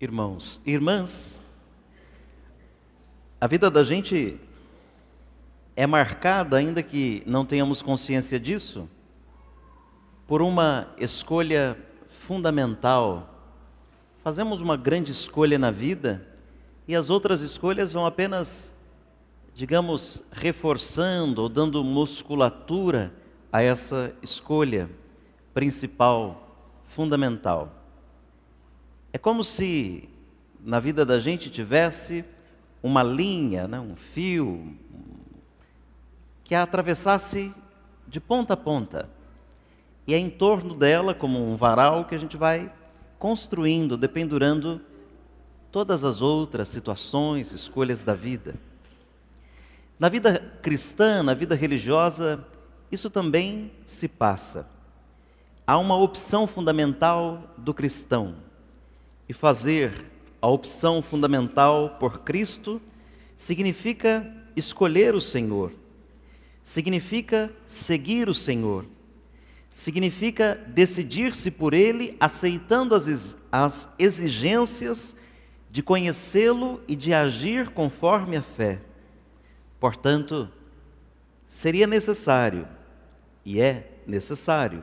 Irmãos e irmãs, a vida da gente é marcada, ainda que não tenhamos consciência disso, por uma escolha fundamental. Fazemos uma grande escolha na vida e as outras escolhas vão apenas, digamos, reforçando ou dando musculatura a essa escolha principal, fundamental. É como se na vida da gente tivesse uma linha, um fio, que a atravessasse de ponta a ponta. E é em torno dela, como um varal, que a gente vai construindo, dependurando todas as outras situações, escolhas da vida. Na vida cristã, na vida religiosa, isso também se passa. Há uma opção fundamental do cristão. E fazer a opção fundamental por Cristo significa escolher o Senhor, significa seguir o Senhor, significa decidir-se por Ele, aceitando as exigências de conhecê-lo e de agir conforme a fé. Portanto, seria necessário, e é necessário,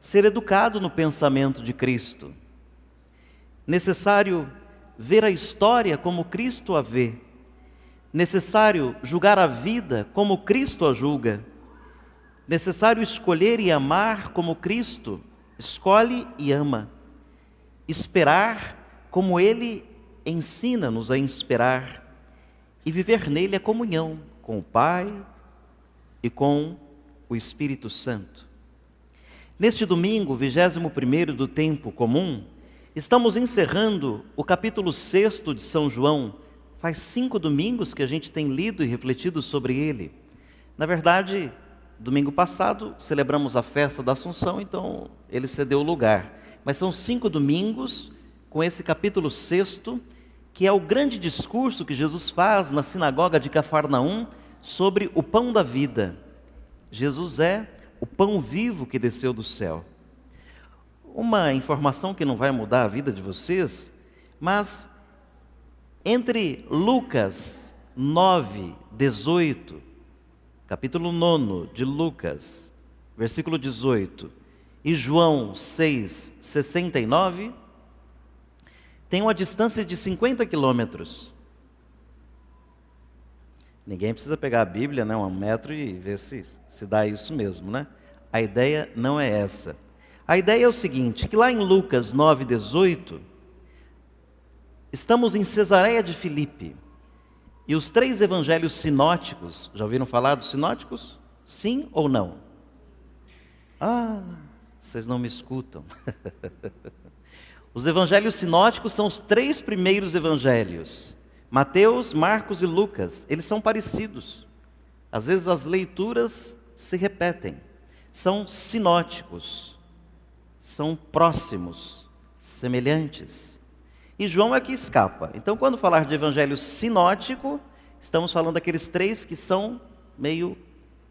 ser educado no pensamento de Cristo. Necessário ver a história como Cristo a vê. Necessário julgar a vida como Cristo a julga. Necessário escolher e amar como Cristo escolhe e ama. Esperar como Ele ensina-nos a esperar. E viver nele a comunhão com o Pai e com o Espírito Santo. Neste domingo, 21º do tempo comum, estamos encerrando o capítulo 6 de São João. Faz 5 domingos que a gente tem lido e refletido sobre ele. Na verdade, domingo passado celebramos a festa da Assunção, então ele cedeu o lugar. Mas são 5 domingos com esse capítulo 6, que é o grande discurso que Jesus faz na sinagoga de Cafarnaum sobre o pão da vida. Jesus é o pão vivo que desceu do céu. Uma informação que não vai mudar a vida de vocês, mas entre Lucas 9, 18, capítulo 9 de Lucas, versículo 18, e João 6, 69, tem uma distância de 50 quilômetros. Ninguém precisa pegar a Bíblia, 1 metro, e ver se dá isso mesmo, né? A ideia não é essa. A ideia é o seguinte, que lá em Lucas 9, 18, estamos em Cesareia de Filipe, e os 3 evangelhos sinóticos, já ouviram falar dos sinóticos? Sim ou não? Ah, vocês não me escutam. Os evangelhos sinóticos são os 3 primeiros evangelhos, Mateus, Marcos e Lucas. Eles são parecidos, às vezes as leituras se repetem, são sinóticos. São próximos, semelhantes. E João é que escapa. Então, quando falar de evangelho sinótico, estamos falando daqueles 3 que são meio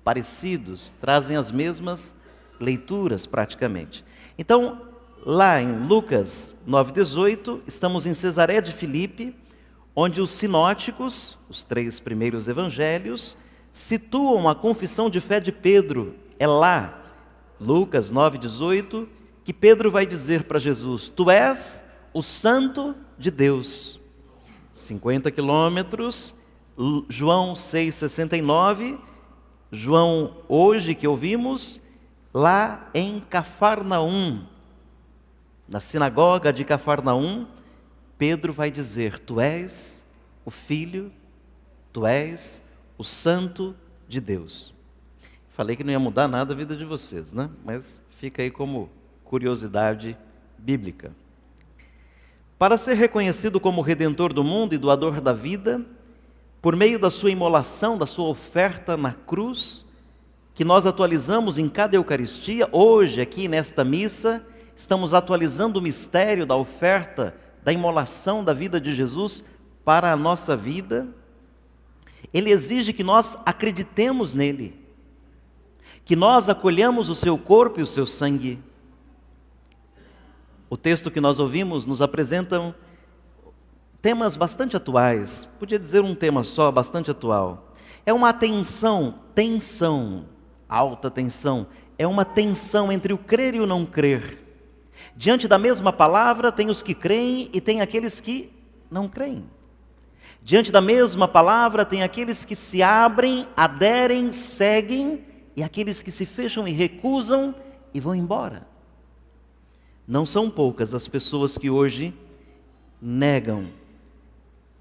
parecidos, trazem as mesmas leituras praticamente. Então, lá em Lucas 9,18, estamos em Cesareia de Filipe, onde os sinóticos, os 3 primeiros evangelhos, situam a confissão de fé de Pedro. É lá, Lucas 9,18, que Pedro vai dizer para Jesus: tu és o Santo de Deus. 50 quilômetros, João 6,69, João hoje que ouvimos, lá em Cafarnaum, na sinagoga de Cafarnaum, Pedro vai dizer: tu és o Filho, tu és o Santo de Deus. Falei que não ia mudar nada a vida de vocês, né? Mas fica aí como curiosidade bíblica. Para ser reconhecido como Redentor do mundo e doador da vida, por meio da sua imolação, da sua oferta na cruz, que nós atualizamos em cada Eucaristia, hoje aqui nesta missa, estamos atualizando o mistério da oferta, da imolação da vida de Jesus para a nossa vida. Ele exige que nós acreditemos nele, que nós acolhamos o seu corpo e o seu sangue. O texto que nós ouvimos nos apresenta temas bastante atuais, podia dizer um tema só, bastante atual. É uma tensão, alta tensão, é uma tensão entre o crer e o não crer. Diante da mesma palavra, tem os que creem e tem aqueles que não creem. Diante da mesma palavra, tem aqueles que se abrem, aderem, seguem, e aqueles que se fecham e recusam e vão embora. Não são poucas as pessoas que hoje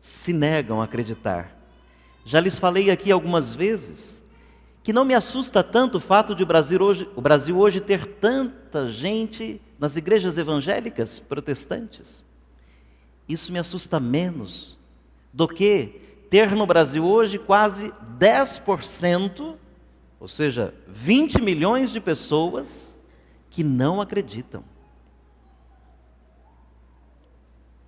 se negam a acreditar. Já lhes falei aqui algumas vezes que não me assusta tanto o fato de o Brasil hoje ter tanta gente nas igrejas evangélicas protestantes. Isso me assusta menos do que ter no Brasil hoje quase 10%, ou seja, 20 milhões de pessoas que não acreditam.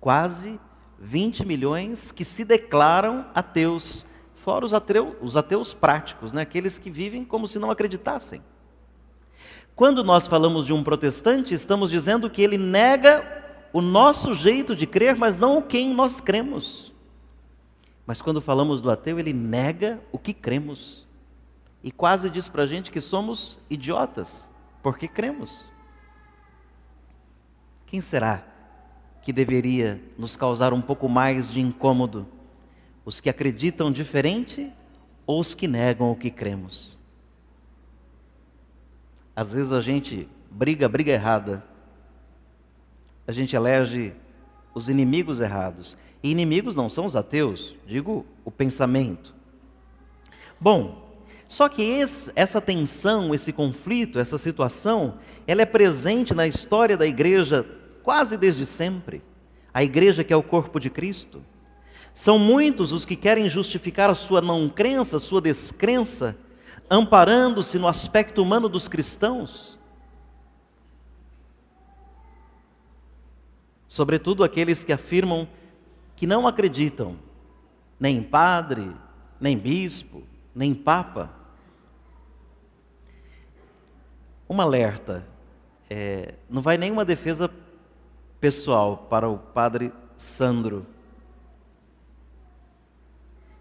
Quase 20 milhões que se declaram ateus, fora os ateus práticos, né? Aqueles que vivem como se não acreditassem. Quando nós falamos de um protestante, estamos dizendo que ele nega o nosso jeito de crer, mas não o quem nós cremos. Mas quando falamos do ateu, ele nega o que cremos. E quase diz para a gente que somos idiotas, porque cremos. Quem será que deveria nos causar um pouco mais de incômodo? Os que acreditam diferente ou os que negam o que cremos? Às vezes a gente briga errada. A gente elege os inimigos errados. E inimigos não são os ateus, digo o pensamento. Bom, só que essa tensão, esse conflito, essa situação, ela é presente na história da igreja quase desde sempre. A igreja que é o corpo de Cristo. São muitos os que querem justificar a sua não crença, a sua descrença, amparando-se no aspecto humano dos cristãos. Sobretudo aqueles que afirmam que não acreditam nem em padre, nem bispo, nem papa. Um alerta, não vai nenhuma defesa pessoal para o padre Sandro.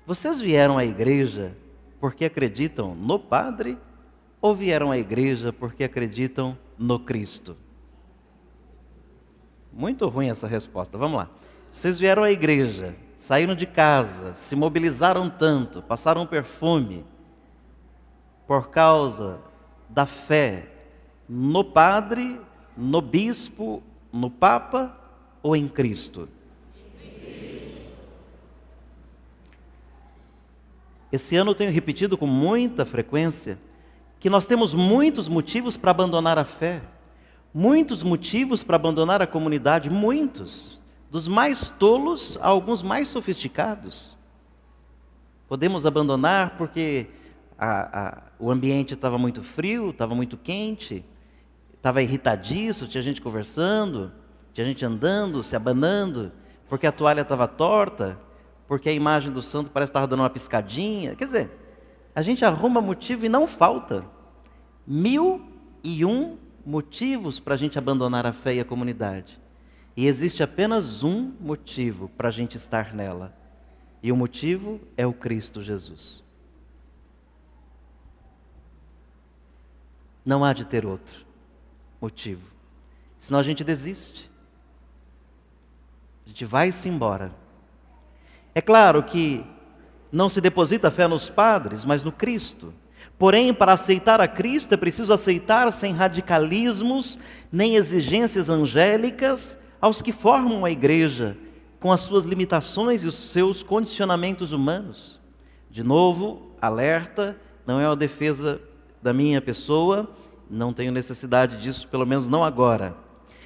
Vocês vieram à igreja porque acreditam no padre ou vieram à igreja porque acreditam no Cristo? Muito ruim essa resposta, vamos lá. Vocês vieram à igreja, saíram de casa, se mobilizaram tanto, passaram perfume por causa da fé no padre, no bispo, no papa ou em Cristo? Esse ano eu tenho repetido com muita frequência que nós temos muitos motivos para abandonar a fé, muitos motivos para abandonar a comunidade, muitos, dos mais tolos a alguns mais sofisticados. Podemos abandonar porque o ambiente estava muito frio, estava muito quente, estava irritadiço, tinha gente conversando, tinha gente andando, se abanando, porque a toalha estava torta, porque a imagem do santo parece que estava dando uma piscadinha. Quer dizer, a gente arruma motivo e não falta. 1001 motivos para a gente abandonar a fé e a comunidade. E existe apenas um motivo para a gente estar nela. E o motivo é o Cristo Jesus. Não há de ter outro motivo. Senão a gente desiste. A gente vai-se embora. É claro que não se deposita a fé nos padres, mas no Cristo. Porém, para aceitar a Cristo é preciso aceitar sem radicalismos, nem exigências angélicas, aos que formam a igreja, com as suas limitações e os seus condicionamentos humanos. De novo, alerta, não é uma defesa da minha pessoa, não tenho necessidade disso, pelo menos não agora.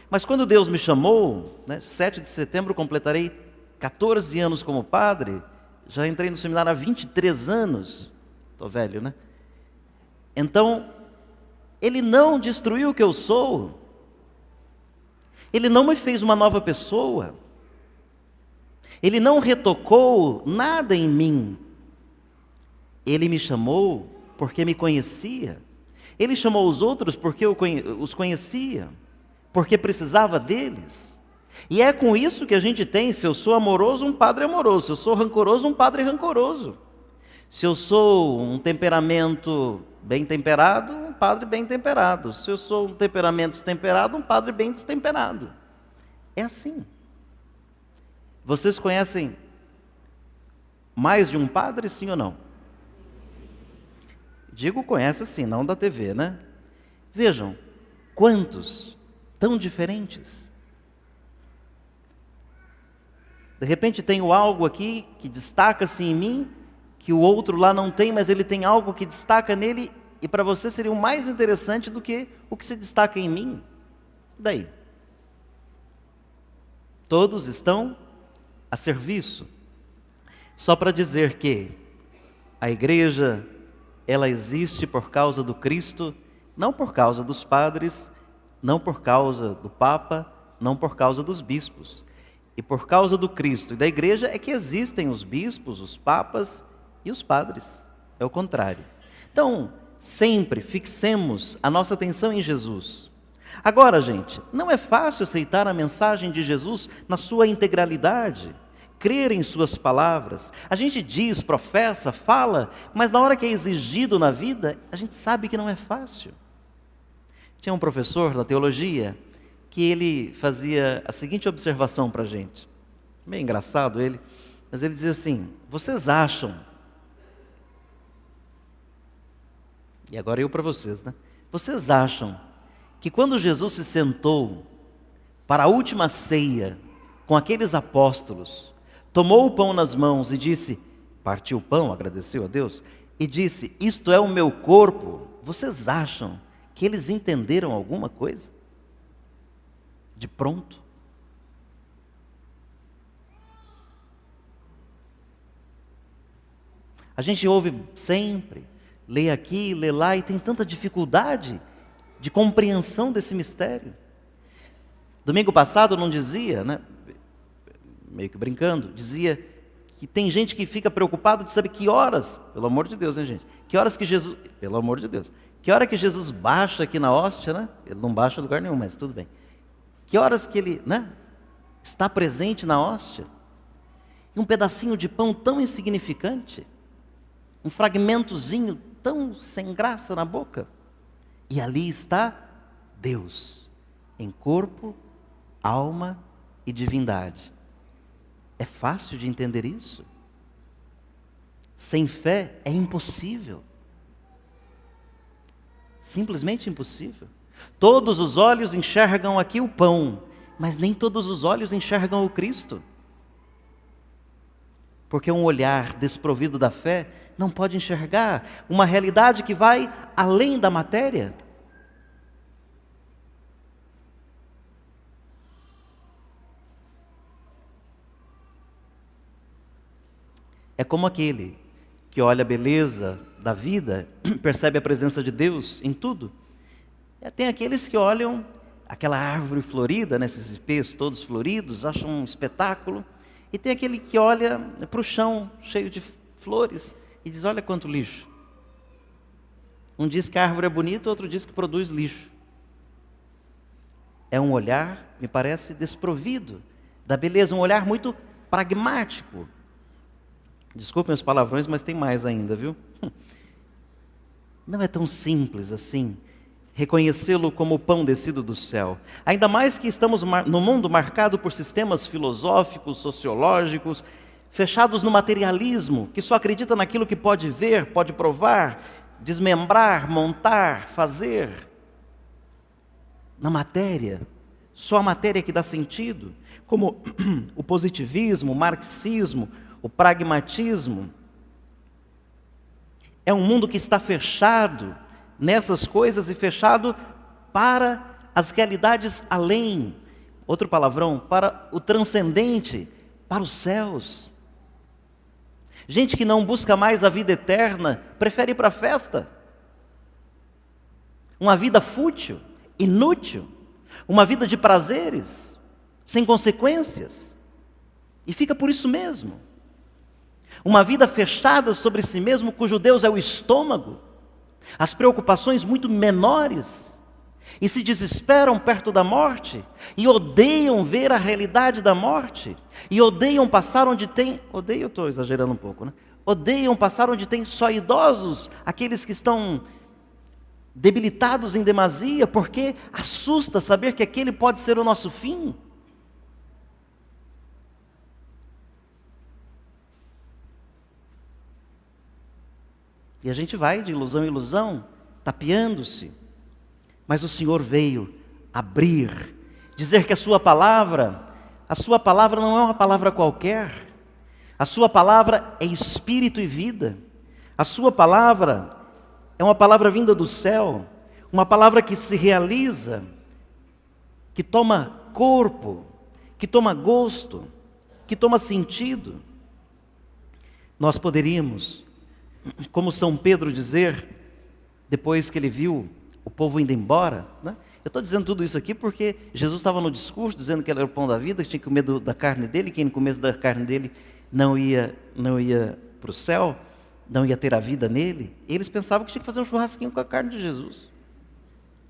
Mas quando Deus me chamou, 7 de setembro completarei 14 anos como padre, já entrei no seminário há 23 anos, estou velho, né? Então, Ele não destruiu o que eu sou, Ele não me fez uma nova pessoa, Ele não retocou nada em mim, Ele me chamou porque me conhecia, Ele chamou os outros porque eu os conhecia, porque precisava deles. E é com isso que a gente tem, se eu sou amoroso, um padre amoroso, se eu sou rancoroso, um padre rancoroso. Se eu sou um temperamento bem temperado, um padre bem temperado. Se eu sou um temperamento destemperado, um padre bem destemperado. É assim. Vocês conhecem mais de um padre, sim ou não? Digo conhece sim, não da TV, né? Vejam, quantos tão diferentes. De repente tenho algo aqui que destaca-se em mim, que o outro lá não tem, mas ele tem algo que destaca nele, e para você seria mais interessante do que o que se destaca em mim. E daí? Todos estão a serviço. Só para dizer que a igreja, ela existe por causa do Cristo, não por causa dos padres, não por causa do Papa, não por causa dos bispos. E por causa do Cristo e da igreja é que existem os bispos, os papas e os padres. É o contrário. Então, sempre fixemos a nossa atenção em Jesus. Agora, gente, não é fácil aceitar a mensagem de Jesus na sua integralidade, crer em suas palavras. A gente diz, professa, fala, mas na hora que é exigido na vida, a gente sabe que não é fácil. Tinha um professor da teologia que ele fazia a seguinte observação para a gente. Meio engraçado ele, mas ele dizia assim: vocês acham, e agora eu para vocês, né? Vocês acham que quando Jesus se sentou para a última ceia com aqueles apóstolos, tomou o pão nas mãos e disse, partiu o pão, agradeceu a Deus, e disse, isto é o meu corpo, vocês acham que eles entenderam alguma coisa? De pronto? A gente ouve sempre, lê aqui, lê lá, e tem tanta dificuldade de compreensão desse mistério. Domingo passado não dizia, né, meio que brincando, dizia que tem gente que fica preocupado de saber que horas, pelo amor de Deus, hein, gente? Que horas que Jesus, pelo amor de Deus, que hora que Jesus baixa aqui na hóstia, né? Ele não baixa em lugar nenhum, mas tudo bem. Que horas que ele, né, está presente na hóstia? E um pedacinho de pão tão insignificante, um fragmentozinho tão sem graça na boca. E ali está Deus, em corpo, alma e divindade. É fácil de entender isso? Sem fé é impossível. Simplesmente impossível. Todos os olhos enxergam aqui o pão, mas nem todos os olhos enxergam o Cristo. Porque um olhar desprovido da fé não pode enxergar uma realidade que vai além da matéria. É como aquele que olha a beleza da vida, percebe a presença de Deus em tudo. Tem aqueles que olham aquela árvore florida, nesses espécios todos floridos, acham um espetáculo. E tem aquele que olha para o chão cheio de flores e diz, olha quanto lixo. Um diz que a árvore é bonita, outro diz que produz lixo. É um olhar, me parece, desprovido da beleza, um olhar muito pragmático. Desculpem os palavrões, mas tem mais ainda, viu? Não é tão simples assim reconhecê-lo como o pão descido do céu. Ainda mais que estamos no mundo marcado por sistemas filosóficos, sociológicos, fechados no materialismo, que só acredita naquilo que pode ver, pode provar, desmembrar, montar, fazer. Na matéria, só a matéria que dá sentido, como o positivismo, o marxismo, o pragmatismo. É um mundo que está fechado nessas coisas e fechado para as realidades além. Outro palavrão, para o transcendente, para os céus. Gente que não busca mais a vida eterna, prefere ir para a festa. Uma vida fútil, inútil, uma vida de prazeres, sem consequências. E fica por isso mesmo. Uma vida fechada sobre si mesmo, cujo Deus é o estômago, as preocupações muito menores, e se desesperam perto da morte, e odeiam ver a realidade da morte, e odeiam passar onde tem, odeio, eu estou exagerando um pouco, né? Odeiam passar onde tem só idosos, aqueles que estão debilitados em demasia, porque assusta saber que aquele pode ser o nosso fim. E a gente vai de ilusão em ilusão, tapeando-se. Mas o Senhor veio abrir, dizer que a sua palavra não é uma palavra qualquer. A sua palavra é espírito e vida. A sua palavra é uma palavra vinda do céu, uma palavra que se realiza, que toma corpo, que toma gosto, que toma sentido. Nós poderíamos, como São Pedro dizer, depois que ele viu o povo indo embora, né? Eu estou dizendo tudo isso aqui porque Jesus estava no discurso dizendo que ele era o pão da vida, que tinha que comer da carne dele, quem não comesse da carne dele não ia para o céu, não ia ter a vida nele. E eles pensavam que tinha que fazer um churrasquinho com a carne de Jesus,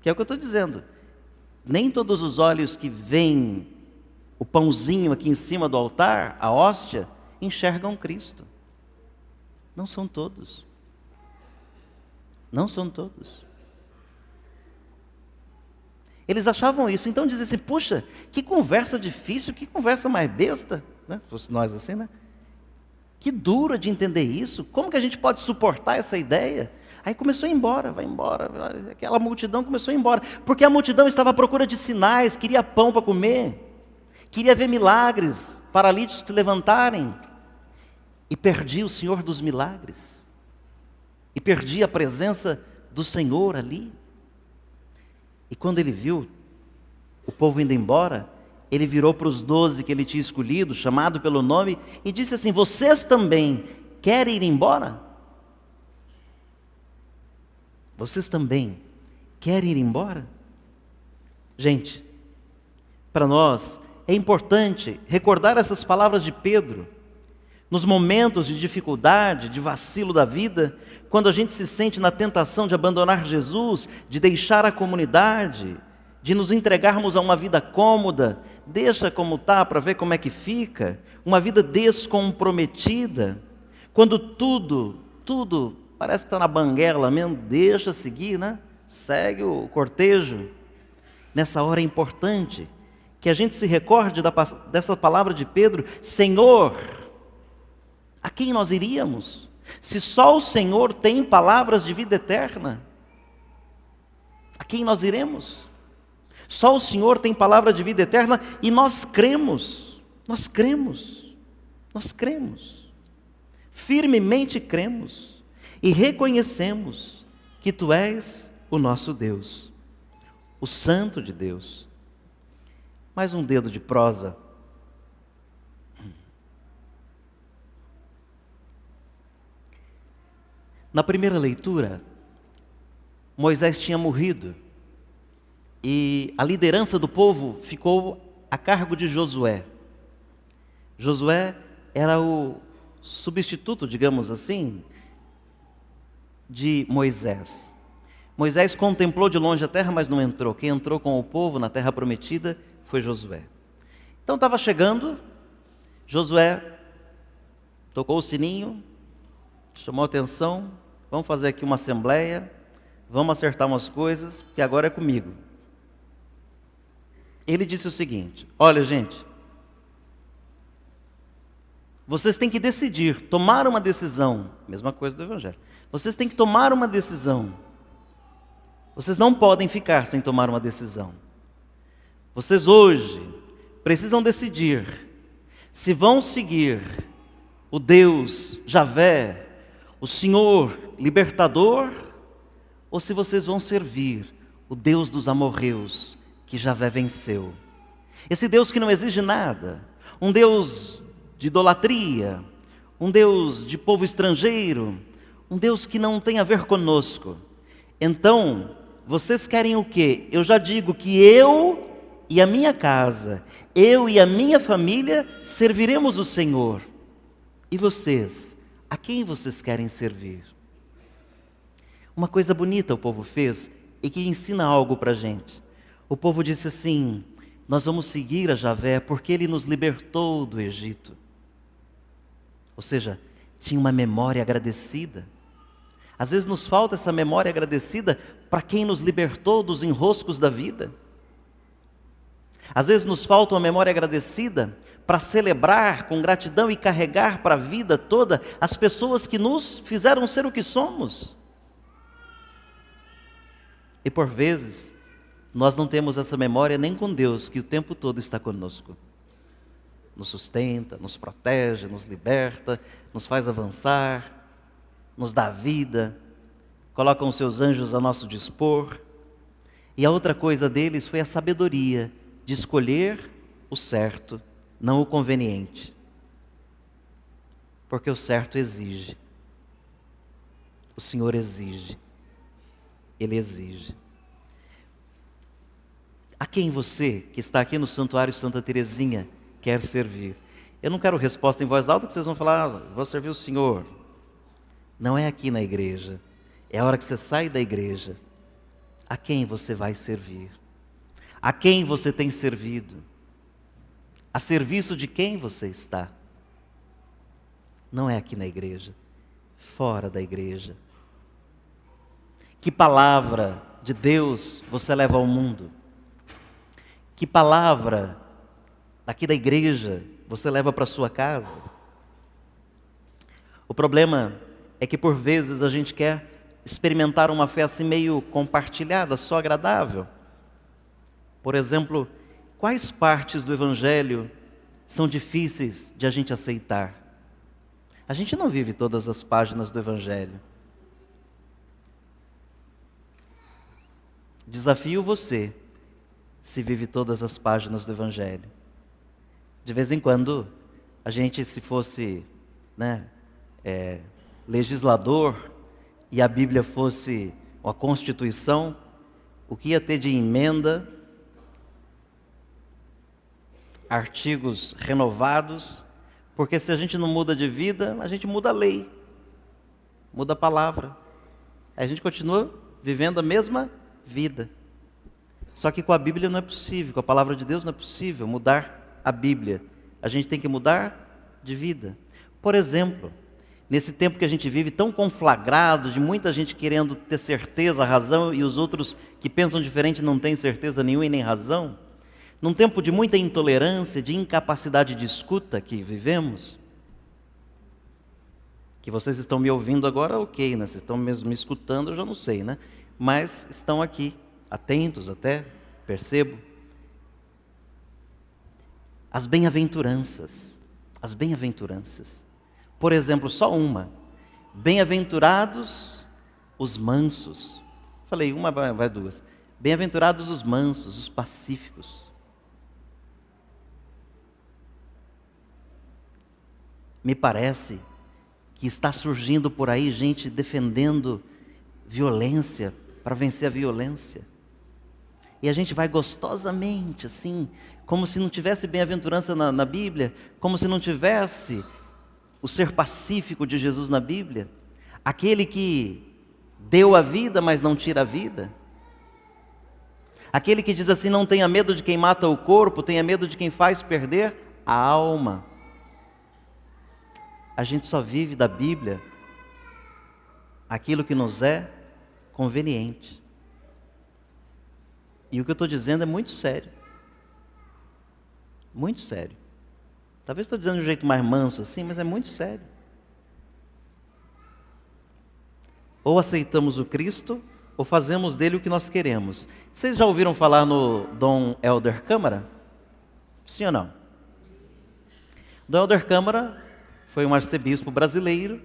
que é o que eu estou dizendo. Nem todos os olhos que veem o pãozinho aqui em cima do altar, a hóstia, enxergam Cristo. Não são todos. Não são todos. Eles achavam isso, então diziam assim, puxa, que conversa difícil, que conversa mais besta, né? Fosse nós assim, né? Que dura de entender isso, como que a gente pode suportar essa ideia? Aí começou a ir embora, vai embora, aquela multidão começou a ir embora, porque a multidão estava à procura de sinais, queria pão para comer, queria ver milagres, paralíticos se levantarem, e perdia o Senhor dos milagres, e perdia a presença do Senhor ali. E quando ele viu o povo indo embora, ele virou para os 12 que ele tinha escolhido, chamado pelo nome, e disse assim, vocês também querem ir embora? Vocês também querem ir embora? Gente, para nós é importante recordar essas palavras de Pedro, nos momentos de dificuldade, de vacilo da vida, quando a gente se sente na tentação de abandonar Jesus, de deixar a comunidade, de nos entregarmos a uma vida cômoda, deixa como está para ver como é que fica, uma vida descomprometida, quando tudo parece que está na banguela mesmo, deixa seguir, né? Segue o cortejo. Nessa hora é importante que a gente se recorde dessa palavra de Pedro, Senhor, a quem nós iríamos? Se só o Senhor tem palavras de vida eterna, a quem nós iremos? Só o Senhor tem palavra de vida eterna e nós cremos, firmemente cremos e reconhecemos que Tu és o nosso Deus, o Santo de Deus. Mais um dedo de prosa. Na primeira leitura, Moisés tinha morrido e a liderança do povo ficou a cargo de Josué. Josué era o substituto, digamos assim, de Moisés. Moisés contemplou de longe a terra, mas não entrou. Quem entrou com o povo na terra prometida foi Josué. Então estava chegando, Josué tocou o sininho, chamou a atenção, vamos fazer aqui uma assembleia, vamos acertar umas coisas, que agora é comigo. Ele disse o seguinte, olha gente, vocês têm que decidir, tomar uma decisão, mesma coisa do Evangelho, vocês têm que tomar uma decisão, vocês não podem ficar sem tomar uma decisão. Vocês hoje precisam decidir se vão seguir o Deus Javé, o Senhor libertador, ou se vocês vão servir o Deus dos amorreus, que Javé venceu. Esse Deus que não exige nada, um Deus de idolatria, um Deus de povo estrangeiro, um Deus que não tem a ver conosco. Então, vocês querem o quê? Eu já digo que eu e a minha casa, eu e a minha família serviremos o Senhor. E vocês? A quem vocês querem servir? Uma coisa bonita o povo fez, e que ensina algo para a gente. O povo disse assim: nós vamos seguir a Javé porque ele nos libertou do Egito. Ou seja, tinha uma memória agradecida. Às vezes nos falta essa memória agradecida para quem nos libertou dos enroscos da vida. Às vezes nos falta uma memória agradecida para celebrar com gratidão e carregar para a vida toda as pessoas que nos fizeram ser o que somos. E por vezes, nós não temos essa memória nem com Deus, que o tempo todo está conosco. Nos sustenta, nos protege, nos liberta, nos faz avançar, nos dá vida, coloca os seus anjos a nosso dispor. E a outra coisa deles foi a sabedoria de escolher o certo, não o conveniente. Porque o certo exige. O Senhor exige. Ele exige. A quem você, que está aqui no Santuário Santa Teresinha, quer servir? Eu não quero resposta em voz alta, que vocês vão falar: vou servir o Senhor. Não é aqui na igreja. É a hora que você sai da igreja. A quem você vai servir? A quem você tem servido? A serviço de quem você está? Não é aqui na igreja. Fora da igreja. Que palavra de Deus você leva ao mundo? Que palavra aqui da igreja você leva para a sua casa? O problema é que por vezes a gente quer experimentar uma fé assim meio compartilhada, só agradável. Por exemplo, quais partes do Evangelho são difíceis de a gente aceitar? A gente não vive todas as páginas do Evangelho. Desafio você, se vive todas as páginas do Evangelho. De vez em quando, a gente, se fosse legislador e a Bíblia fosse uma Constituição, o que ia ter de emenda, artigos renovados, porque se a gente não muda de vida, a gente muda a lei, muda a palavra. Aí a gente continua vivendo a mesma vida. Só que com a Bíblia não é possível, com a palavra de Deus não é possível mudar a Bíblia. A gente tem que mudar de vida. Por exemplo, nesse tempo que a gente vive tão conflagrado, de muita gente querendo ter certeza, razão, e os outros que pensam diferente não têm certeza nenhuma e nem razão, num tempo de muita intolerância, de incapacidade de escuta que vivemos, que vocês estão me ouvindo agora, ok, né? Vocês estão mesmo me escutando, eu já não sei, né? Mas estão aqui, atentos até, percebo. As bem-aventuranças. Por exemplo, só uma. Bem-aventurados os mansos. Falei uma, vai duas. Bem-aventurados os mansos, os pacíficos. Me parece que está surgindo por aí gente defendendo violência para vencer a violência. E a gente vai gostosamente, assim, como se não tivesse bem-aventurança na Bíblia, como se não tivesse o ser pacífico de Jesus na Bíblia, aquele que deu a vida, mas não tira a vida, aquele que diz assim: não tenha medo de quem mata o corpo, tenha medo de quem faz perder a alma. A gente só vive da Bíblia aquilo que nos é conveniente. E o que eu estou dizendo é muito sério. Muito sério. Talvez estou dizendo de um jeito mais manso assim, mas é muito sério. Ou aceitamos o Cristo, ou fazemos dele o que nós queremos. Vocês já ouviram falar no Dom Helder Câmara? Sim ou não? Dom Helder Câmara foi um arcebispo brasileiro,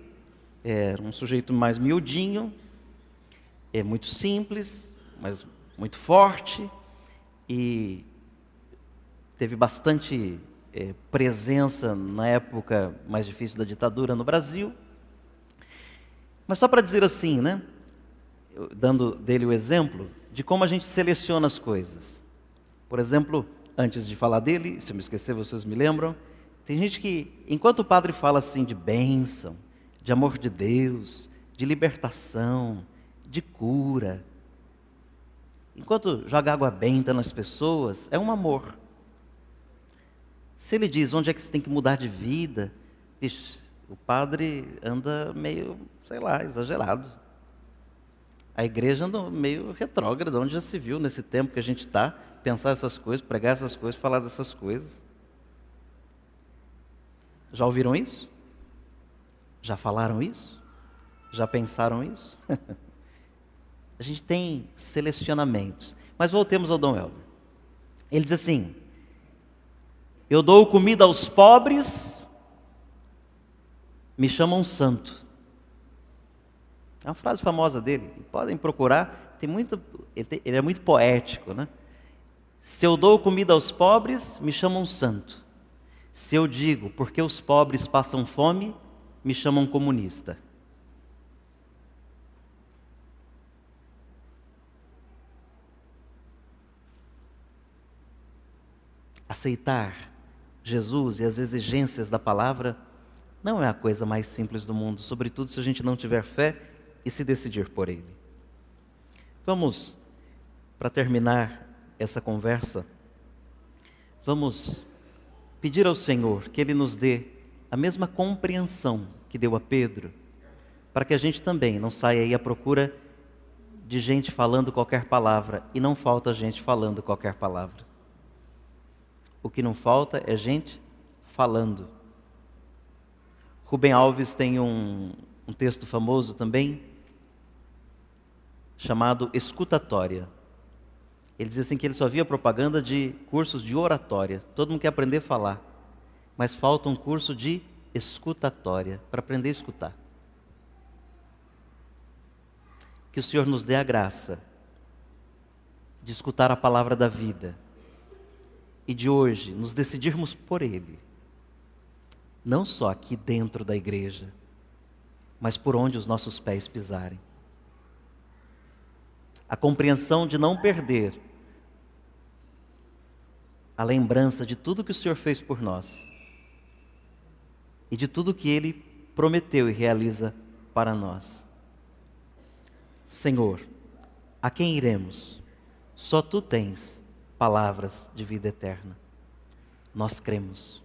era um sujeito mais miudinho, muito simples, mas muito forte, e teve bastante presença na época mais difícil da ditadura no Brasil. Mas só para dizer assim, né, dando dele o exemplo de como a gente seleciona as coisas. Por exemplo, antes de falar dele, se eu me esquecer vocês me lembram, tem gente que, enquanto o padre fala assim de bênção, de amor de Deus, de libertação, de cura, enquanto joga água benta nas pessoas, é um amor. Se ele diz onde é que você tem que mudar de vida, vixe, o padre anda meio, sei lá, exagerado. A igreja anda meio retrógrada, onde já se viu nesse tempo que a gente está, pensar essas coisas, pregar essas coisas, falar dessas coisas. Já ouviram isso? Já falaram isso? Já pensaram isso? A gente tem selecionamentos. Mas voltemos ao Dom Helder. Ele diz assim: eu dou comida aos pobres, me chamam santo. É uma frase famosa dele, podem procurar, ele é muito poético, né? Se eu dou comida aos pobres, me chamam santo. Se eu digo porque os pobres passam fome, me chamam comunista. Aceitar Jesus e as exigências da palavra não é a coisa mais simples do mundo, sobretudo se a gente não tiver fé e se decidir por Ele. Vamos, para terminar essa conversa, vamos pedir ao Senhor que Ele nos dê a mesma compreensão que deu a Pedro, para que a gente também não saia aí à procura de gente falando qualquer palavra, e não falta gente falando qualquer palavra. O que não falta é gente falando. Rubem Alves tem um texto famoso também, chamado Escutatória. Ele diz assim que ele só via propaganda de cursos de oratória. Todo mundo quer aprender a falar, mas falta um curso de escutatória, para aprender a escutar. Que o Senhor nos dê a graça de escutar a palavra da vida e de hoje nos decidirmos por Ele, não só aqui dentro da igreja, mas por onde os nossos pés pisarem. A compreensão de não perder a lembrança de tudo que o Senhor fez por nós e de tudo que Ele prometeu e realiza para nós. Senhor, a quem iremos? Só Tu tens palavras de vida eterna. Nós cremos.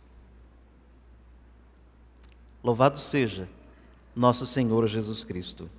Louvado seja nosso Senhor Jesus Cristo.